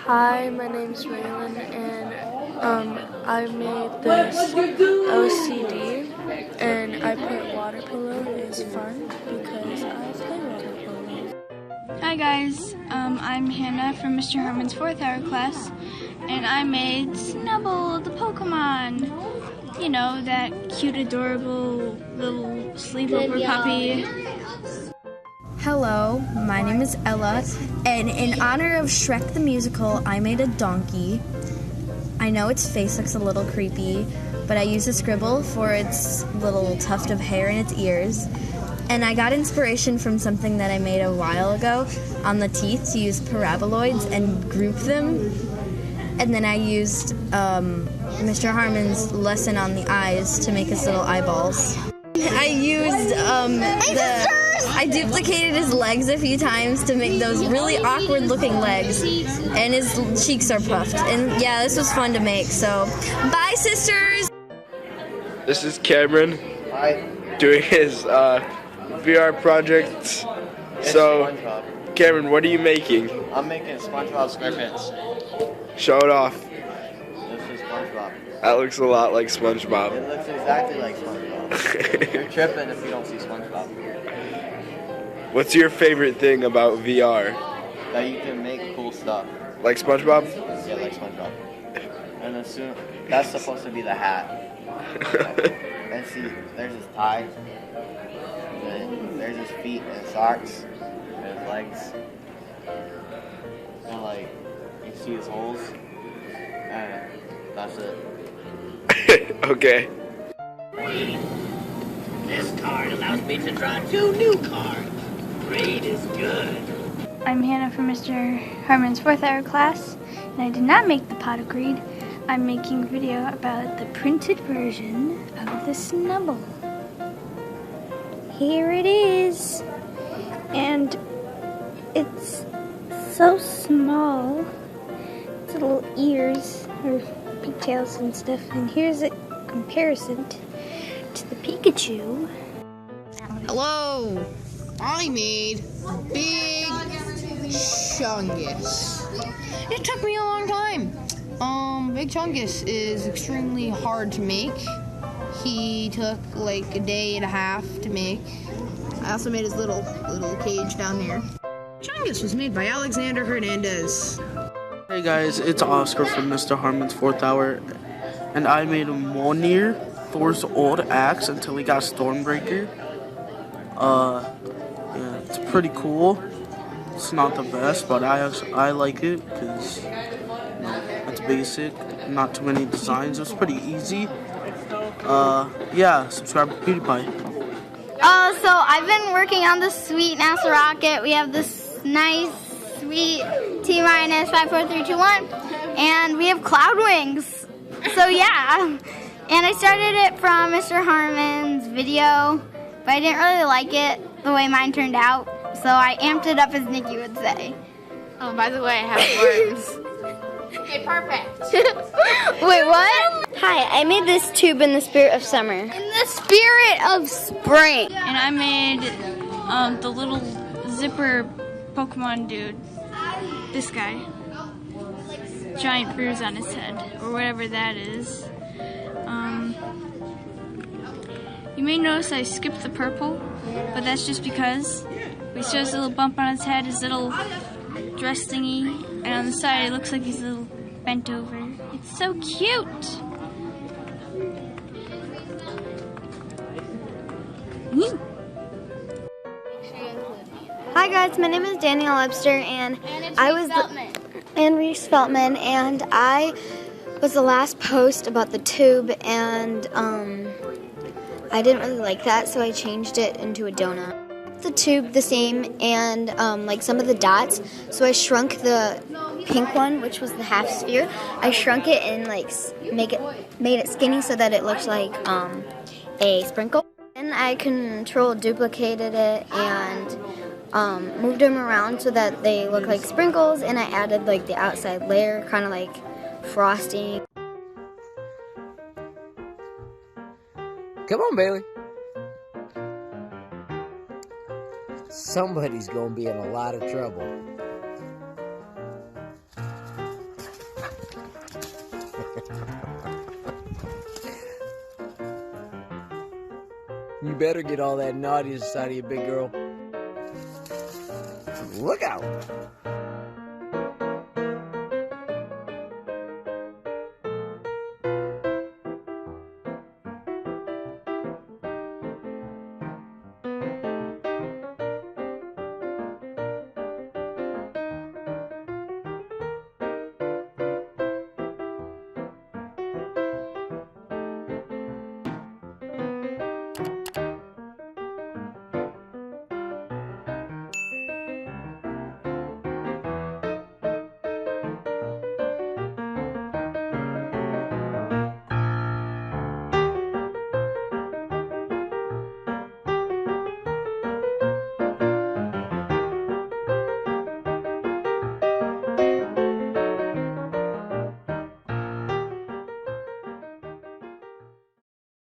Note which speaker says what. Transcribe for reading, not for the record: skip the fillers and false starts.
Speaker 1: Hi, my name's Raylan, and I made this OCD, and I put water polo. It's fun because I play water polo.
Speaker 2: Hi guys, I'm Hannah from Mr. Harmon's 4th hour class, and I made Snubble, the Pokemon. You know, that cute, adorable little sleepover puppy.
Speaker 3: Hello, my name is Ella, and in honor of Shrek the Musical, I made a donkey. I know its face looks a little creepy, but I used a scribble for its little tuft of hair in its ears. And I got inspiration from something that I made a while ago on the teeth to use paraboloids and group them. And then I used Mr. Harmon's lesson on the eyes to make his little eyeballs. I used I duplicated his legs a few times to make those really awkward looking legs, and his cheeks are puffed. And yeah, this was fun to make, so bye sisters!
Speaker 4: This is Cameron doing his VR project. So, Cameron, what are you making?
Speaker 5: I'm making SpongeBob SquarePants.
Speaker 4: Show it off.
Speaker 5: This is SpongeBob.
Speaker 4: That looks a lot like SpongeBob.
Speaker 5: It looks exactly like SpongeBob. You're tripping if you don't see SpongeBob.
Speaker 4: What's your favorite thing about VR?
Speaker 5: That you can make cool stuff.
Speaker 4: Like SpongeBob?
Speaker 5: Yeah, like SpongeBob. And as soon that's supposed to be the hat. And see, there's his tie. And there's his feet and socks and his legs. And like you see his holes. And that's it.
Speaker 4: Okay.
Speaker 6: This card allows me to draw 2 new cards. Great is good.
Speaker 2: I'm Hannah from Mr. Harmon's 4th hour class, and I did not make the pot of greed. I'm making a video about the printed version of the Snubble. Here it is, and it's so small. Its little ears or pigtails and stuff, and here's a comparison to the Pikachu.
Speaker 7: Hello! I made Big Chungus. It took me a long time. Big Chungus is extremely hard to make. He took like a day and a half to make. I also made his little cage down there. Chungus was made by Alexander Hernandez.
Speaker 8: Hey guys, it's Oscar from Mr. Harmon's 4th hour, and I made Mjolnir, Thor's old axe, until he got Stormbreaker. Yeah, it's pretty cool. It's not the best, but I like it because it's basic, not too many designs. It's pretty easy. Yeah, subscribe to PewDiePie.
Speaker 9: So I've been working on this sweet NASA rocket. We have this nice, sweet T-minus 5, 4, 3, 2, 1, and we have cloud wings. So yeah, and I started it from Mr. Harmon's video, but I didn't really like it the way mine turned out, so I amped it up, as Nikki would say.
Speaker 10: Oh, by the way, I have worms. Okay, perfect.
Speaker 9: Wait, what? Hi, I made this tube in the spirit of summer. In the spirit of spring.
Speaker 2: And I made the little zipper Pokemon dude. This guy. Giant bruise on his head, or whatever that is. You may notice I skipped the purple, but that's just because we shows a little bump on his head, his little dress thingy, and on the side it looks like he's a little bent over. It's so cute!
Speaker 9: Hi guys, my name is Danielle Webster, and Reese Feltman, and I was the last post about the tube, and I didn't really like that, so I changed it into a donut. The tube the same, and like some of the dots, so I shrunk the pink one, which was the half sphere. I shrunk it and like made it skinny so that it looked like a sprinkle. And I duplicated it and moved them around so that they look like sprinkles, and I added like the outside layer, kind of like frosting.
Speaker 11: Come on, Bailey. Somebody's gonna be in a lot of trouble. You better get all that naughtiness out of you, big girl. Look out!